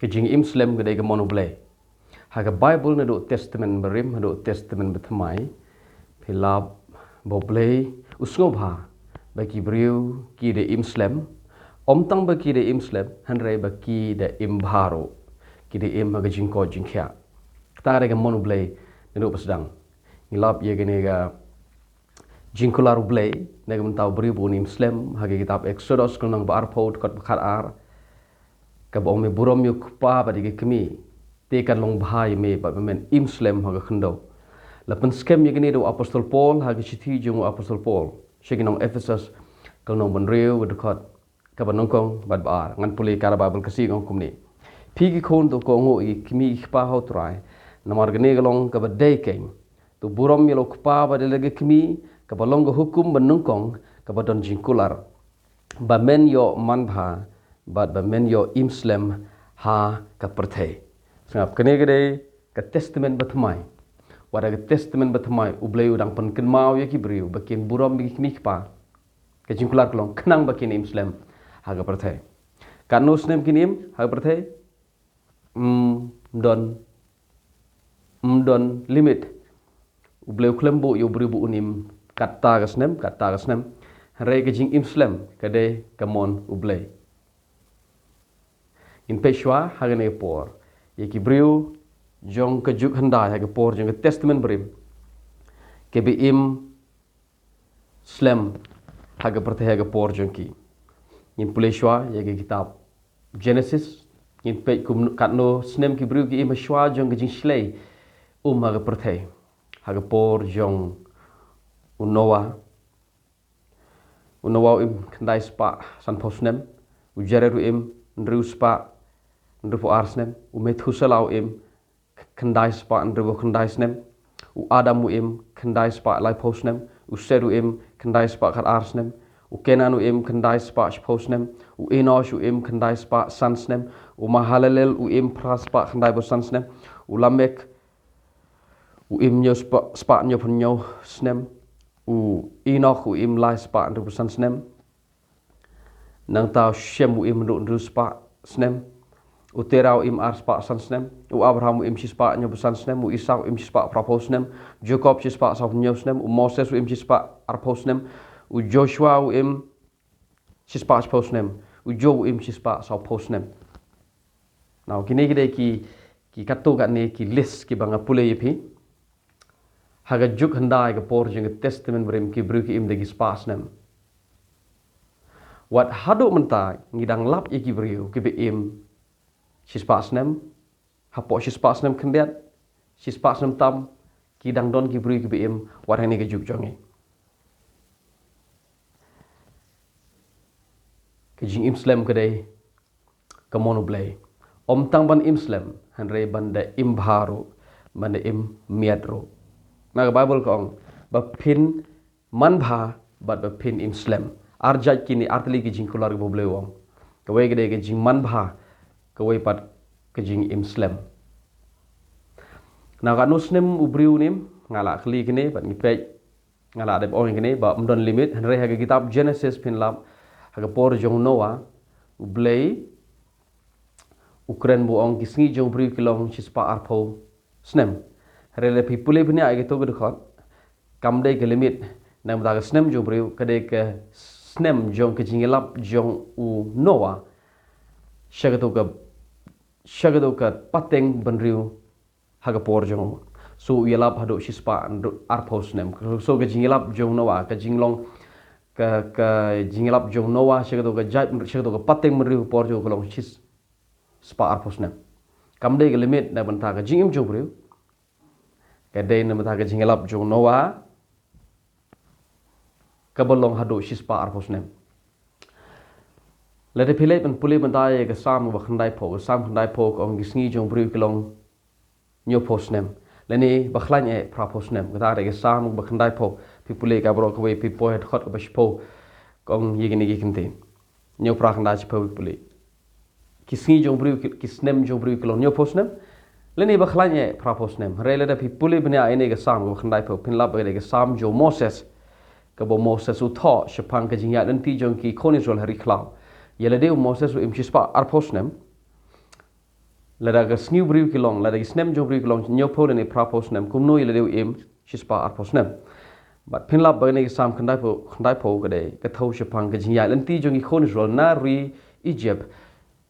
ke jingimslem ke mono Blei haga Bible na do testament berim do testament betmai pilap bo Blei usngobha bagi briu ki de imslem omtang bagi de imslem hanre bagi de imbharo ki de im haga jingko jingkya ta de mono Blei na do pasdang ngilap ye gene ga jingkular Blei nega mentau briu bo imslem haga kitab Exodus kunang barpod kot bakar ar kabong me burom yuk pa badi ke kemi tekan long bhai me ba men imslem haga khndo lapan skem yegni do apostol Paul haga chithi jung apostol Paul sheginong Ephesus kalnong bonreu wedkot kabanongkong bad bar ngan puli kara babel kasi ngong kumni pigi khon to kongo i kemi pa ho trai namar gni galong ka badai keng to burom yelo pa badi lagi kemi kabalong go hukum benongkong kabadon jingkular ba men yo manbha but ba men yo imslem ha ka perthai sangap kene gede ka testament batmai wada ka testament batmai ublei udang pen kenmau ye ki briu bakin buram bi kini pa ka jingkular klong knang bakin imslem ha ka perthai kanus nem kinim ha ka perthai don limit ublei klembo yo briu bu unim kata gasnem re ka jing imslem kade kamon ublei in peshwa hagane por yeki briu jong ke juk handai hage por jong testament brim ke be im slem hage prate hage por jong ki in puleshwa yeki kitab Genesis in pe kum katno snem ki briu ki im shwa jong ke jing shlei hage prate hage por jong unowa im kandai spa san posnem ujareru im nru spa nru arsnem umethusalau im kandai spa nru kandai snem u adamu im kandai spa lai posnem useru im kandai spa kar arsnem u kenanu im kandai spa posnem u enoshu im kandai spa sansnem u mahalalel u im praspa kandai bo sansnem u lamek u im nyo spa nyo punyo snem u enoch u im lai spa nru sansnem nang tau shem u im nru spa snem u terau im ar spa sansnem u abraham u im spa nyo sansnem u isau im spa praposnem jacob spa sa nyo snem u moses u im spa arposnem u joshua u im spa posnem u job u im spa sa posnem now kini gede ki katto ga ne ki list ki banga pule yipi haga juk handai ga por jeng testament brim ki bru ki im de gi spa snem wat hado mentai ngidang lap iki briu ki be im sispasnem hapo sispasnem kendiat sispasnem tam ki dang don ki briu ki be im warani ke juk jongi ke jing imslem kedai ke mono Blei om tang ban imslem hanre banda imbharu banda im miadro na Bible kong ba pin manbha bat ba pin imslem arjat kini artli ki jing kular bo Blei wong kawai gede ke jing manbha kawai pat ke jing imslem na ka nusnem ubriu nim ngala khli kini bat ngipej ngala de ong kini ba mdon limit hanre ha kitab Genesis pin lap ha por jong Noah Blei ukren bo ong kisngi jong briu kilong chispa arpo snem rele pi pule bini age to gudkhot kamdei ke limit nam da snem jong briu kade ke snem jong ke jingilap jong u Noah shagato ka pateng benriu haga por jong so yelap hado shispa arpos nem so ke jingilap jong Noah ke jinglong ka jingilap jong Noah shagato ka pateng benriu por jong kolong shis spa arpos nem kamde ke limit na banta ka jingim jong briu kade na banta ka jingilap jong Noah kabalong hado shispa arpos nem lede pilih pen pulih bentai ke sam wa khandai po ong gisngi jong briu kilong nyo posnem leni bakhlain e pra posnem kata ke sam ba khandai po pi pulih ka bro ko we pi po het khot ba shpo kong yigini gi kintin nyo pra khandai po pulih kisngi jong briu kisnem jong briu kilong nyo posnem leni bakhlain e pra posnem re lede pi pulih benia ine ke sam wa khandai po pin lap ke sam jo Moses ka bo Moses u tho shapang ke jingya dan ti jong ki khonisol hari klau yele deu Moses u imchispa arposnem lada ga sniu briu kilong lada snem jo briu kilong nyo po ne propos nem kum no ile deu im shispa arpos nem but pin lab ba ne sam khandai po ga de ka thau shapang ga jingya lan ti jong I khon rol na ri Egypt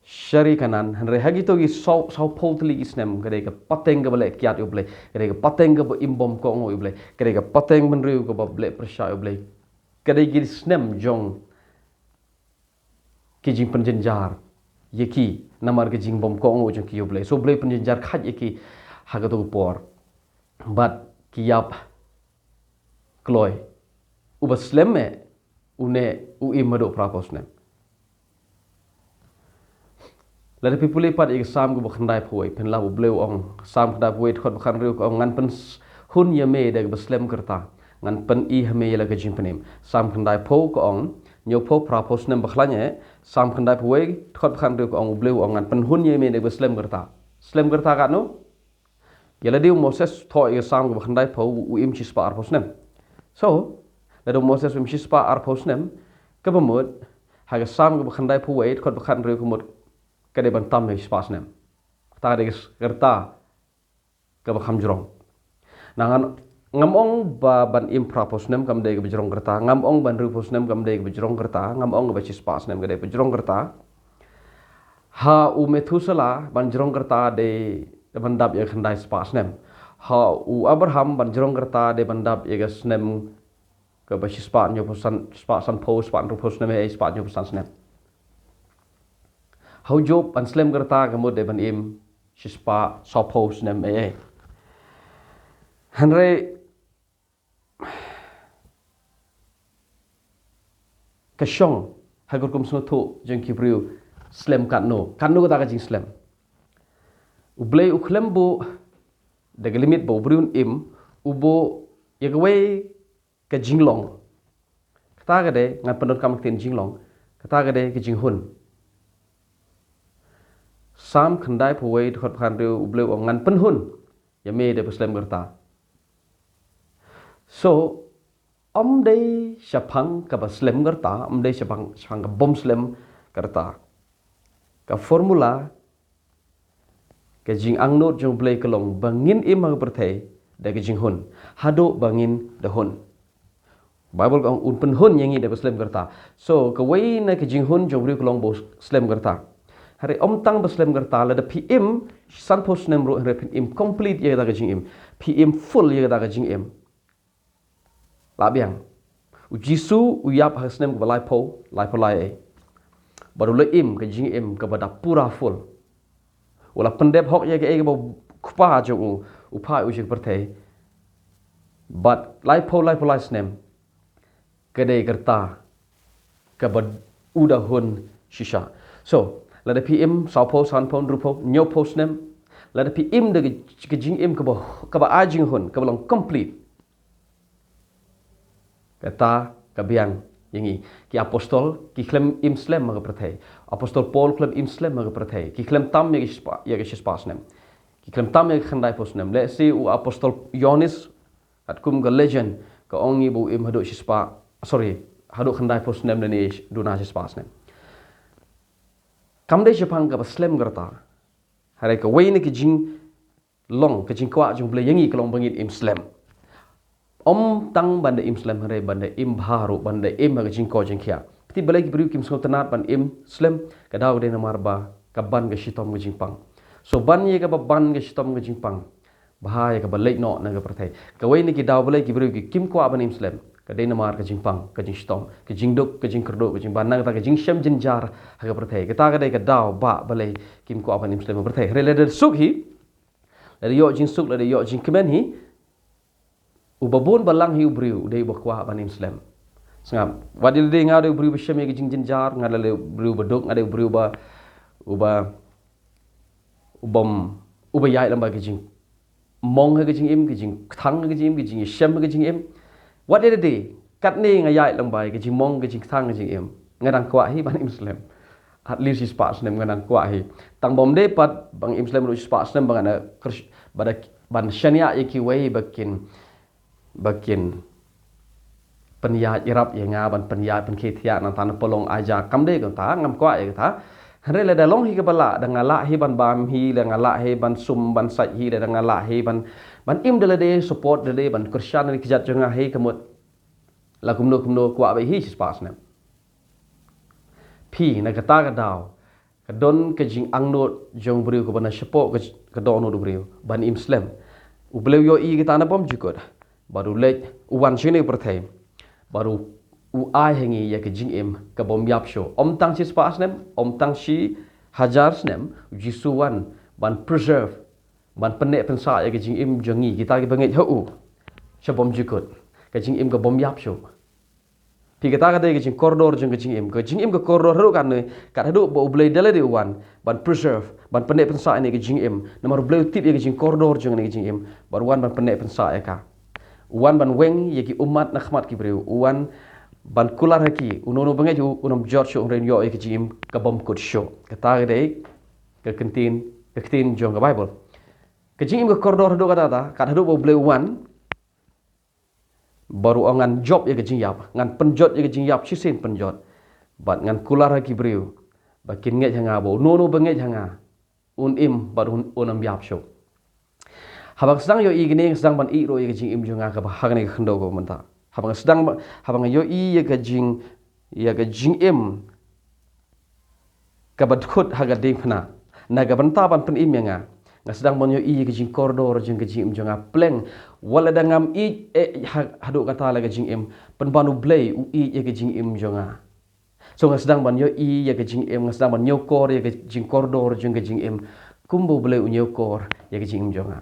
shari kanan hanre hagi to gi sau potli isnem ga de ga pateng ga bale kyat yo ble ga de ga pateng ga imbom ko ngo yo ble ga de ga pateng ben riu ga ba ble prasha yo ble ga de gi snem jong ki jing penjenjar yeki namar ke jing bom ko ngo jong ki yo ble so ble penjenjar khat yeki haga to por but kiap kloy ubaslemme une imado prapos nem lada pipuli pat ik sam go khandai phoi pen la bleu ong sam khda phoi thot khan riu ko ngan pen hun yame de baslem kerta ngan pen I hame la ga jing penem sam khandai pho ko ong nyo pho prapos nem bakhlanye sam khandai phoi thot khan riu ko ong bleu ong ngan pen hun yame de baslem kerta slem kerta ka no yala diu Moses tho ik sam go khandai pho im chispa arpos nem so lada Moses im chispa arpos nem ka bamut ha ga sam go khandai phoi thot khan riu ko mot kada bantam ne spas nem ta de gerta ka ba kham jrong nangan ngam ong ba ban im propos nem kam de ga jrong gerta ngam ong ban ru pos nem kam de ga jrong gerta ngam ong ba spas nem ga de jrong gerta ha u Methusela ban jrong gerta de ban dap ye khandai spas nem ha u Abraham ban jrong gerta de ban dap ye ga snem ka ba spas nyo posan spas san pos spas ru pos nem e spas nyo posan nem How job an slem gerta gamut de ban im shispa sopos nem Henry kasyong hagur kum snoto jeng kibriu slem kanno ta ka jing slem ublei uklem bu de limit bo briun im ubo yegwe ka jinglong kata ga de ngan penot kam tin jinglong kata ga de ka jinghun sam khandai phoi thot khan riu ubleu ngan pen hun yame de muslim gerta so dei shapang ka muslim gerta dei shapang ka bom muslim gerta ka formula ka jing angnot jong blei kalong bangin imang berthei de ka jing hun hado bangin de hun Bible ka un pen hun yangi de muslim gerta so ka wei na ka jing hun jong riu kalong bo muslim gerta hari tang baslem gerta la da PM san pos nem ro hari PM complete ye da ga jing im PM full ye da ga jing im la biang u jisu u yap hasnem ko lai po lai baru le im ga jing im ka bada pura full wala pendep hok ye ga e ga kupa jo u pa u jing perthe but lai po lai snem ka de gerta ka bad uda hun shisha so lada PM saupo sanpo rupo nyo post nem lada PM de ke jing im ka ba ajing hun ka long complete kata ka biang yangi ki apostol ki klem im slem ma prathai apostol Paul klem im slem ma prathai ki klem tam ye spas nem ki klem tam ye khandai post nem le si u apostol Yohanes at kum ga legend ka ongi bu im hadu spa hadu khandai post nem ne duna spas nem kam de japang ka slem gerta hare ka wei ne ki jing long ka jing kwa jung ble yangi ka long bangin im slem tang banda im slem hare banda im bharu banda im ka jing ko jing khia ti bale ki briu kim so tanat ban im slem ka daw de na marba ka ban ga shitom ga jing pang so ban ye ka ban ga shitom ga jing pang bahaya ka balai no na ga prathai ka wei ne ki daw bale ki briu ki kim kwa ban im slem ka de na mar ka jing pang ka jing shitom ka jing duk ka jing kerdo ka jing ban na ka jing shem jin jar ha ga prathai ka ta ga de ka daw ba bale kim kwa ban im slem prathai re le de suk hi le yo jing suk le yo jing kemen hi ubabun balang hi ubriu de bakwa ban im slem sangam wadil de ngade ubriu be shem ye jing jin jar ngade le ubriu baduk ngade ubriu ba uba yai lam ba ka jing mong ha ka jing im ka jing thang ha ka jing im ka jing shem ha ka jing im what did they kat ni ngayai lang bai ke jing mong ke jing thang ke jing im ngadang kwa hi ban Islam at least is pas nem ngadang kwa hi tang bom de pat bang Islam ru pas nem bang ana bada ban shania ye ki wei bakin penya irap ye nga ban penya pen ke thia nan tan polong aja kam de ka ta ngam kwa ye ta Hari le dalong hi ke bala dengan la hi ban bam hi dengan la hi ban sum ban sai hi dengan la hi ban im de de support de ban Christian ni kijat janga hi kemut la kumno kwa ba hi spas nem pi na kata ka daw ka don ka jing angnot jong briu ko bana support ka don no briu ban im slem u bleu yo i kita na bom jikot baru le uwan chine perthai baru u ai hengi ya ke jing im ka bom yap show tang si spas nem tang si hajar nem jisuan ban preserve ban penek pensa ya ke jing im jongi kita ke bangit hu sebom jikot ke jing im ka bom yap show pi kita ke jing koridor jong ke jing im ke koridor ru kan ne ka hadu bo blei dele de wan ban preserve ban penek pensa ni ke jing im nomor bleu tip ya ke jing koridor jong ni ke jing im baruan ban penek pensa ya ka wan ban weng ya ki umat na khmat ki breu wan ban kular haki unono bangai ju unom George ongren yo ke jim ka bom kut show kata de ke kentin jong ka Bible ke jim ke koridor do kata ta kat hadu bo bleu wan baru angan job ya ke jing yap ngan penjot ya ke jing yap sisin penjot bat ngan kular haki breu bakin nget hanga bo nono bangai hanga im baru unam yap show habang sedang yo igini sedang ban i ro ya ke jing im jonga ka bahagane khndo ko menta habang yo i ya ke jing im ka badkhut haga ding phna na ga banta ban pen im yanga na sedang bon yo i ke jing koridor jing ke jing im jonga pleng wala dangam i hadu kata la ke jing im pen banu Blei u i ya ke jing im jonga so nga sedang ban yo i ya ke jing im nga sedang ban yo kor ya ke jing koridor jing ke jing im kumbo Blei u nyo kor ya ke jing im jonga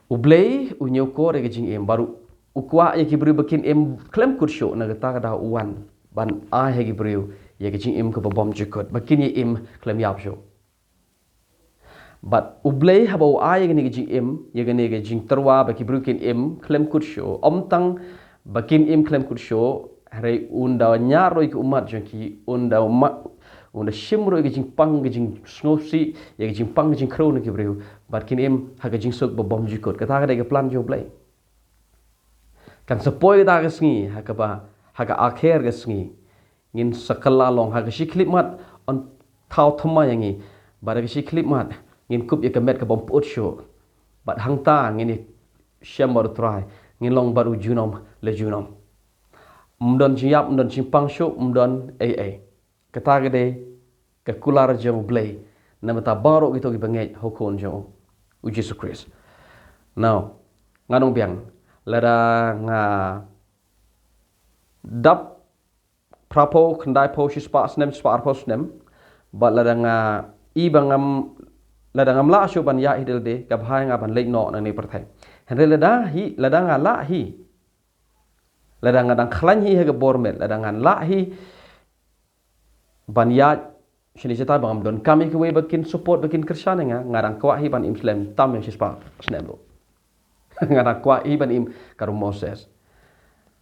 u Blei u nyo kor ya ke jing im baru ukwa ya ki beri bakin im klem kursyo na kata kada uwan ban a ya ki beri ya ki jing im ke bom jikot bakin ya im klem yap syo but u Blei haba a ya ki jing im ya ki jing terwa baki beri kin im klem kursyo tang bakin im klem kursyo hari unda nyaro ki umat jaki unda shimro ki jing pang ki jing snosi ya ki jing pang ki jing kro na ki beri bakin im ha ki jing sok bom jikot kata kada ke plan jo Blei kan sepoi da gesngi haka akhir gesngi ngin sakala long haka shiklip mat on thau thoma yangi bara ke shiklip mat ngin kup ya kemet ke bom put show bat hangta ngin shambar try ngin long baru junom le junom mdon jiap mdon simpang show mdon kata gede ke kular jong Blei namata baro gitu ki bangai hokon jong u Jesus Christ now nganong biang lada nga dap prapo kendai po si spa snem but lada nga ibangam lada ngam la shu ban ya idel de ka bhai nga ban lek no nang ni perthai henre lada nga la hi lada nga dang khlan hi ha ga bormet lada nga la hi ban ya shini jeta bangam don kami ke we bakin support bakin Christian nga ngarang kwa hi ban Muslim tam si spa snem lo ngara kwa iban im karum Moses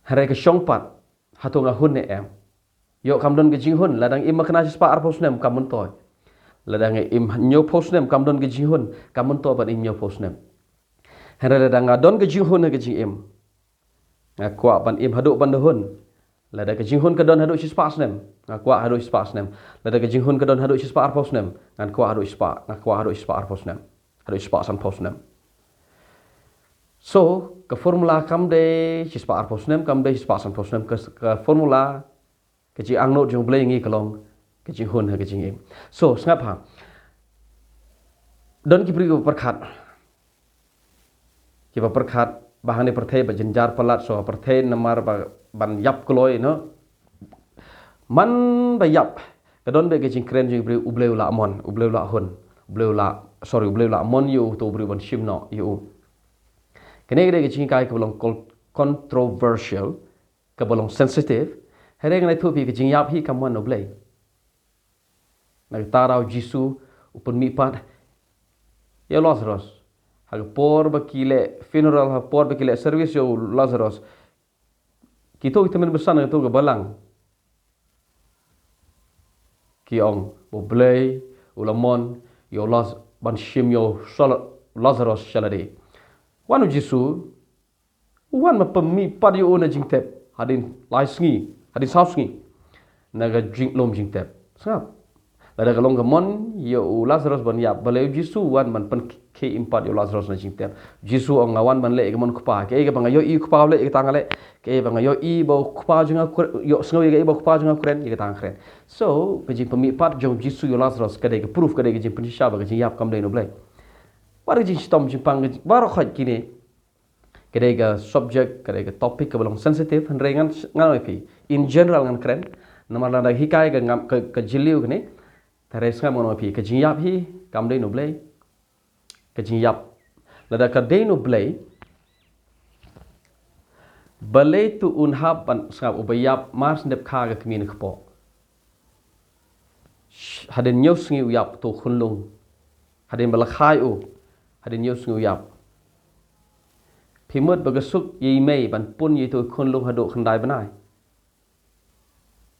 hare ke shongpat hatunga hunne em yo kamdon ke jinghun ladang im makna spa arposnem kamun toy ladang im nyo posnem kamdon ke jinghun kamun to ban im nyo posnem hare ladang don ke jinghun ke jing im ngakwa ban im hadu ban dohun ladang ke jinghun ke don hadu spa snem ngakwa hadu spa snem ladang ke jinghun ke don hadu spa arposnem ngakwa hadu spa arposnem hadu spa san posnem so ke formula kam de sispa arposnem kam de sispa san posnem ke formula ke ji angno jong Blei ngi kalong ke ji hun ha ke ji im so ngap ha don ki pri perkhat ki perkhat bahane perthai ba jenjar palat so perthai namar ban yap kloi no man ba yap ke don be ke ji kren ji pri Blei la mon Blei la hun Blei la mon yu to bri ban shim no yu kene gede ke kai ke bolong controversial ke bolong sensitive here ngai thu pi ke jing yap hi kam wan Blei na tarau jisu upun mi pat ya Lazarus ha por ba kile funeral ha por ba kile service yo Lazarus kito itemen besan to ke balang ki ong Blei ulamon yo ban shim yo Lazarus shalade wanu jisu wan ma pemi pad yo na jing tep hadin lai sngi hadin saw sngi naga jing lom jing tep sap Lada kalong gamon yo Lazarus ban yap baleu Jisu wan man pen ke impat yo Lazarus na jingtem Jisu ong ngawan ban le gamon kupa ke bang yo i kupa le ke tangale ke bang yo i bau kupa junga yo sngo ye bau kupa junga kren ye tang kren so ke jing pemi pat jong Jisu yo Lazarus ke de proof ke de jing pen sha ba ke jing yap kam de no blai bar jing stom jing pang bar khot kini ke de ga subject ke de ga topic ke belong sensitive han rengan ngan pi in general ngan kren namar la hikai ga ngam ke jiliu kene Teres ngam ngono pi kajing yap hi kam dei no blei kajing yap lada ka dei no blei balei tu unhab ban skap ubayap mas ndep kha ga kmin khpo hadin nyos ngi uyap tu khunlung hadin balakhai u hadin nyos ngi uyap phimut bagasuk yi mei ban pun yi tu khunlung hadu khandai banai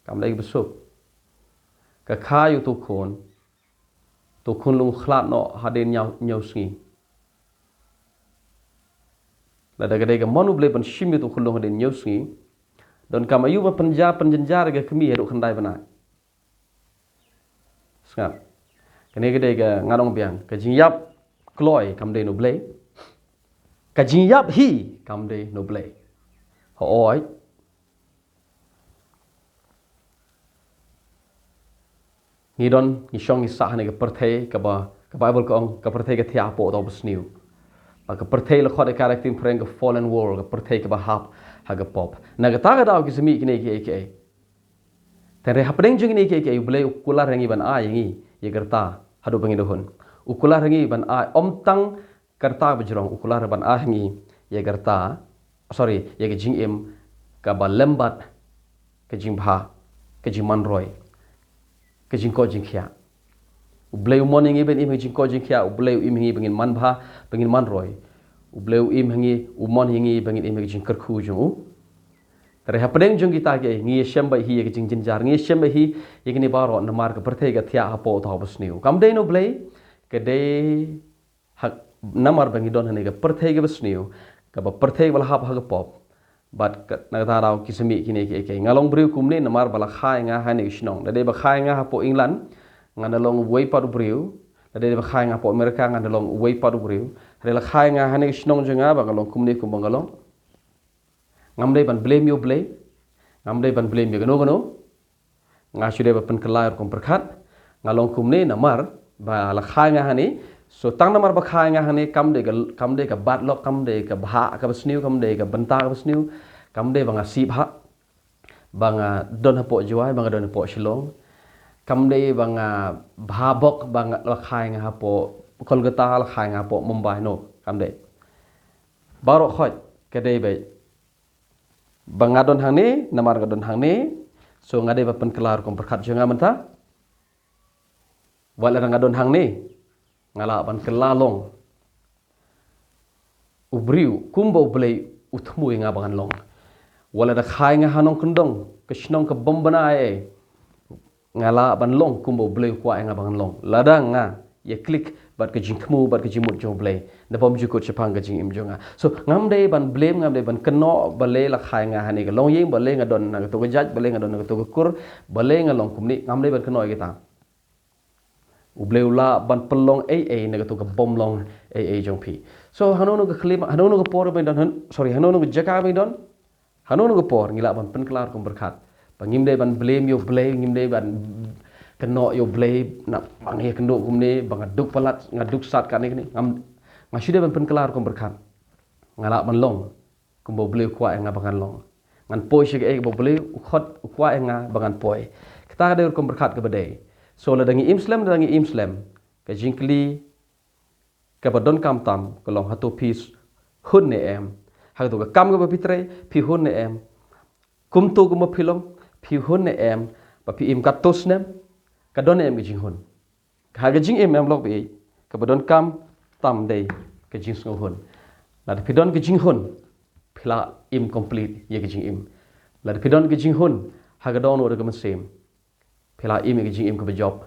kam dei besuk ka khayu tu khun lung khlat no hadin nhau sngi la daga dega monu ble ban shimi tu khun lung hadin nhau sngi don kam ayu ba penjenjar ga kemi hedu khandai bana skap kene ga dega ngadong biang ka jing yap kloi kam de no ble ka jing yap hi kam de no ble ho oi ni don ni shong ni sa ne ka perthei ka Bible ka ong ka perthei ka thia po do besniu ba ka perthei la khode character preng ka fallen world ka perthei ka ba hap ha ga pop na ga ta ga daw ki semi ki ne ki tere hapdeng jing ni ki blei ukula rangi ban a yangi ye garta hadu bangi dohon ukula rangi ban a omtang karta bajrong ukula ban a hangi ye garta sorry ye ga jing em ka ba lembat ka jing bha ka jing man roy ke jingko jingkhia ubleu morning even im jingko jingkhia ubleu im hingi bangin man bha bangin man roy ubleu im hingi umon hingi bangin im jing kerkhu jung tare hapdeng jung kita ke ngi shemba hi ke jing jinjar ngi shemba hi yegni baro na mar ka perthei ga thia hapo tho basniu kam dei no blei ke de hak namar bangi don hane ga perthei ga basniu ka ba perthei wal hap ha ga pop but na raw kisemi kini ke ngalong briu kumni namar bala khai nga hane isnong dade ba khai nga hapo England nganalong wei padu briu dade ba khai nga hapo America nganalong wei padu briu rela khai nga hane isnong jenga ba ngalong kumni kum bangalong ngamde ban blame you blame ngamde ban blame you gano nga shude ba pen kelai kum perkhat ngalong kumni namar ba la khai nga hane so tang namar ba khai nga hane kamde ka bad lok kamde ka bha ka basniu kamde ka banta ka basniu kamde banga sip ha banga don hapo juai banga don hapo shilong kamde banga bhabok banga la khai nga hapo Kolkata la khai nga hapo Mumbai no kamde baro khoj kade be banga don hang ni namar ga don hang ni so ngade ba pen kelar kum perkhat jenga menta wala nga don hang ni ngala ban kelalong ubriu kumbo blei uthmui nga bangan long wala da khai nga hanong kundong kishnong ka bombana e ngala ban long kumbo blei kwa nga bangan long ladang nga ye click bat ka jingkmu bat ka jimut jo blei da bom ju ko chapang ka jing im jonga so ngamde ban blame ngamde ban keno bale la khai nga hani ga long yeng bale nga don na to ga jaj bale nga don na to ga kur bale nga long kumni ngamde ban keno ge ta ubleu la ban pelong na to ka bom long jong pi so hanono ka klima hanono ka por ben don sorry hanono ka jaka ben don hanono ka por ngila ban pen klar kum berkat pangim de ban blame yo blame ngim de ban keno yo blame na bang he kendo kumne bang aduk palat ngaduk sat kan ni ngam ngasude ban pen klar kum berkat ngala ban long kumbo bleu kwa nga bangan long ngan poi shige bo bleu khot kwa nga bangan poi kita de kum berkat ke badai so la dangi imslem ka jingkli ka badon kam tam ka long hatu pis hun ne em ha to ka kam ga pitre phi hun ne em kum tu kum philong phi hun ne em ba phi im kat tos nem ka don em ga jing hun ka ga jing em lok bi ka badon kam tam dei ka jing sngo hun la phi don ga jing hun phila im complete ye ga jing im la phi don ga jing hun ha ga don or ga sem phila im ga jing im ka job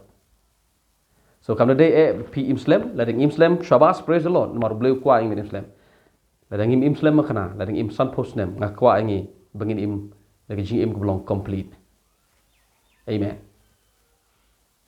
so kam day pi imslem la ding imslem shabas praise the lord mar bleu kwa ing imslem la ding imslem makana la ding im san post nem ngakwa ingi bangin im la ga jing im ka belong complete amen